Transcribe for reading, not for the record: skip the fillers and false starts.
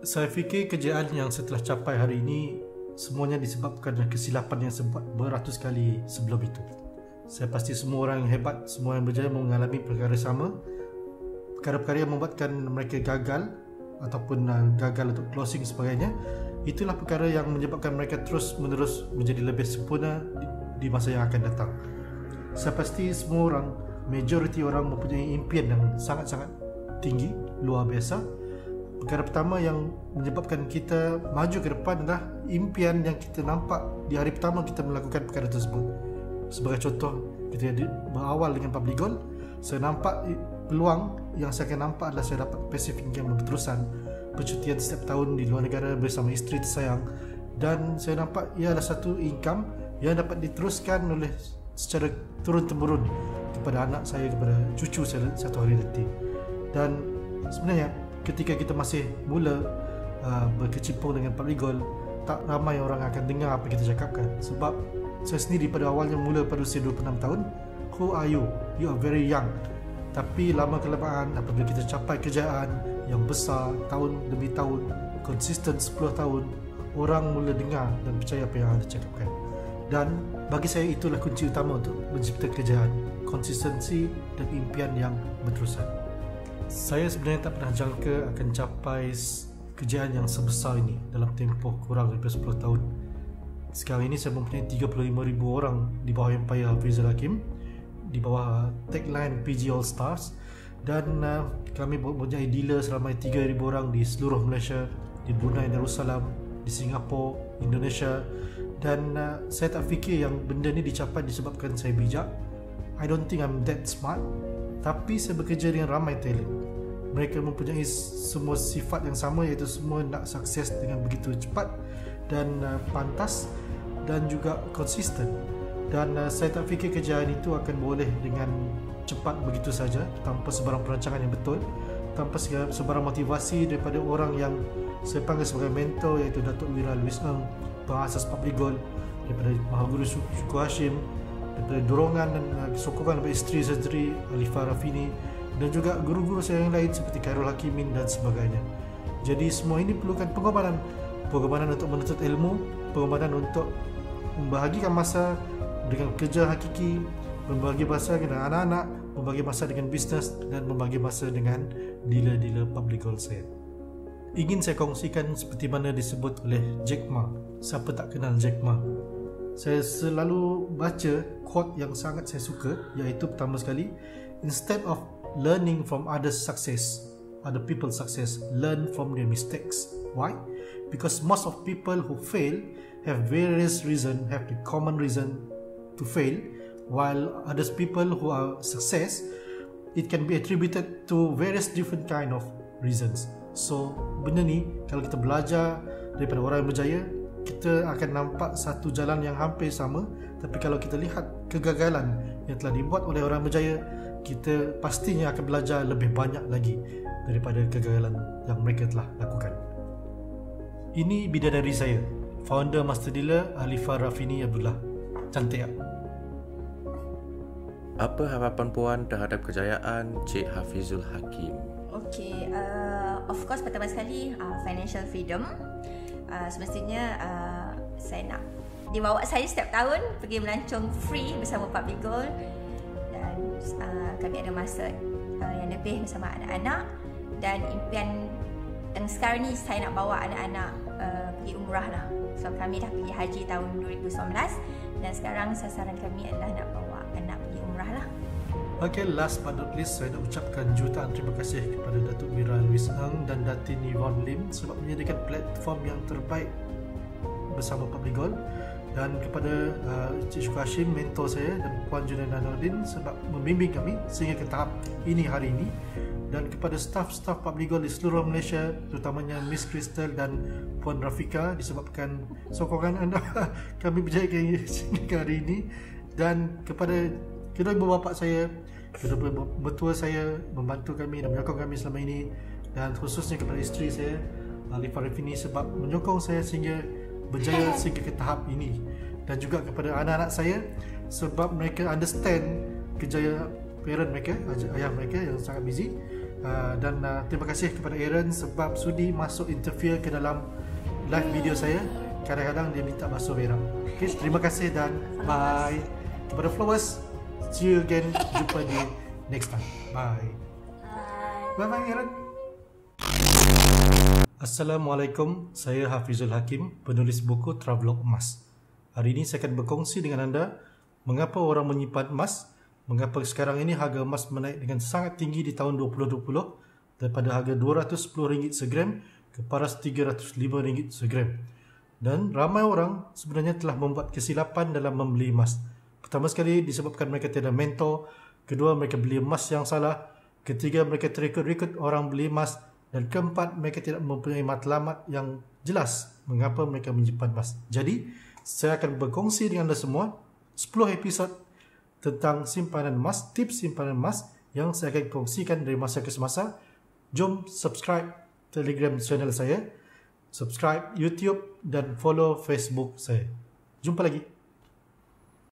Saya fikir kejayaan yang saya telah capai hari ini semuanya disebabkan dengan kesilapan yang saya buat beratus kali sebelum itu. Saya pasti semua orang yang hebat, semua yang berjaya mengalami perkara sama. Perkara-perkara yang membuatkan mereka gagal ataupun gagal untuk closing sebagainya, itulah perkara yang menyebabkan mereka terus menerus menjadi lebih sempurna di masa yang akan datang. Saya pasti semua orang, majoriti orang mempunyai impian yang sangat-sangat tinggi, luar biasa. Perkara pertama yang menyebabkan kita maju ke depan adalah impian yang kita nampak di hari pertama kita melakukan perkara tersebut. Sebagai contoh, kita berawal dengan public goal, saya nampak peluang yang saya akan nampak adalah saya dapat passive income berterusan, percutian setiap tahun di luar negara bersama isteri tersayang, dan saya nampak ia adalah satu income yang dapat diteruskan oleh secara turun-temurun kepada anak saya, kepada cucu saya satu hari nanti. Dan sebenarnya ketika kita masih mula berkecimpung dengan public goal, tak ramai orang akan dengar apa kita cakapkan. Sebab saya sendiri pada awalnya mula pada usia 26 tahun, who are you? You are very young. Tapi lama kelamaan apabila kita capai kejayaan yang besar tahun demi tahun, konsisten 10 tahun, orang mula dengar dan percaya apa yang anda cakapkan. Dan bagi saya itulah kunci utama untuk mencipta kejayaan, konsistensi dan impian yang berterusan. Saya sebenarnya tak pernah jangka akan capai kejayaan yang sebesar ini dalam tempoh kurang daripada 10 tahun. Sekarang ini saya mempunyai 35,000 orang di bawah Empire Hafizul Hakim, di bawah tagline PG All Stars, dan kami mempunyai dealer seramai 3,000 orang di seluruh Malaysia, di Brunei Darussalam, di Singapura, Indonesia. Dan saya tak fikir yang benda ni dicapai disebabkan saya bijak. I don't think I'm that smart. Tapi saya bekerja dengan ramai talent. Mereka mempunyai semua sifat yang sama, iaitu semua nak sukses dengan begitu cepat dan pantas dan juga konsisten. Dan saya tak fikir kejayaan itu akan boleh dengan cepat begitu saja, tanpa sebarang perancangan yang betul, tanpa sebarang motivasi daripada orang yang saya panggil sebagai mentor, iaitu Datuk Wira Louis Ng, pengasas public goal, daripada Mahaguru Syukur Hashim, daripada dorongan dan sokongan daripada isteri-isteri Alifah Rafini, dan juga guru-guru saya yang lain seperti Khairul Hakimin dan sebagainya. Jadi semua ini perlukan pengorbanan untuk menuntut ilmu, pengorbanan untuk membahagikan masa dengan kerja hakiki, membagi masa dengan anak-anak, membagi masa dengan bisnes, dan membagi masa dengan dealer-dealer public goal saya. Ingin saya kongsikan seperti mana disebut oleh Jack Ma. Siapa tak kenal Jack Ma? Saya selalu baca quote yang sangat saya suka, iaitu pertama sekali, instead of learning from others' success, other people's success, learn from their mistakes. Why? Because most of people who fail have various reason, have the common reason to fail, while others people who are success, it can be attributed to various different kind of reasons. So benda ni kalau kita belajar daripada orang yang berjaya, kita akan nampak satu jalan yang hampir sama. Tapi kalau kita lihat kegagalan yang telah dibuat oleh orang berjaya, kita pastinya akan belajar lebih banyak lagi daripada kegagalan yang mereka telah lakukan. Ini bidadari saya, founder Master Dealer Alifah Rafini Abdullah. Cantik tak? Apa harapan puan terhadap kejayaan Cik Hafizul Hakim? Okay, of course pertama sekali financial freedom. Semestinya saya nak dibawa saya setiap tahun pergi melancong free bersama public goal, dan kami ada masa yang lebih bersama anak-anak, dan impian yang sekarang ni saya nak bawa anak-anak pergi umrah lah. So kami dah pergi haji tahun 2019 dan sekarang sasaran kami adalah nak bawa anak pergi umrah lah. Okay, last but not least, saya nak ucapkan jutaan terima kasih kepada Datuk Wira Louis Ng dan Datin Yvonne Lim sebab menyediakan platform yang terbaik bersama public goal, dan kepada Cik Syukur Hashim, mentor saya, dan Puan Junaida Nordin sebab membimbing kami sehingga ke tahap ini hari ini, dan kepada staf-staf public goal di seluruh Malaysia, terutamanya Miss Crystal dan Puan Rafika, disebabkan sokongan anda kami berjaya hingga hari ini. Dan kepada kedua ibu bapa saya, kedua mertua saya membantu kami dan menyokong kami selama ini, dan khususnya kepada isteri saya Alifah Rafini sebab menyokong saya sehingga berjaya sehingga ke tahap ini, dan juga kepada anak-anak saya sebab mereka understand kejayaan parent mereka, ayah mereka yang sangat busy, Dan terima kasih kepada Aaron sebab sudi masuk interview ke dalam live video saya. Kadang-kadang dia minta basuh berak. Okay, terima kasih dan bye. Kepada followers, see you again. Jumpa di next time. Bye. Bye-bye Aaron. Assalamualaikum, saya Hafizul Hakim, penulis buku Travelog Emas. Hari ini saya akan berkongsi dengan anda mengapa orang menyimpan emas, mengapa sekarang ini harga emas menaik dengan sangat tinggi di tahun 2020 daripada harga RM210 segram ke paras RM305 segram. Dan ramai orang sebenarnya telah membuat kesilapan dalam membeli emas. Pertama sekali disebabkan mereka tidak mentor, kedua mereka beli emas yang salah, ketiga mereka terikut-ikut orang beli emas, dan keempat, mereka tidak mempunyai matlamat yang jelas mengapa mereka menyimpan emas. Jadi, saya akan berkongsi dengan anda semua 10 episod tentang simpanan emas, tips simpanan emas yang saya akan kongsikan dari masa ke semasa. Jom subscribe Telegram channel saya, subscribe YouTube dan follow Facebook saya. Jumpa lagi.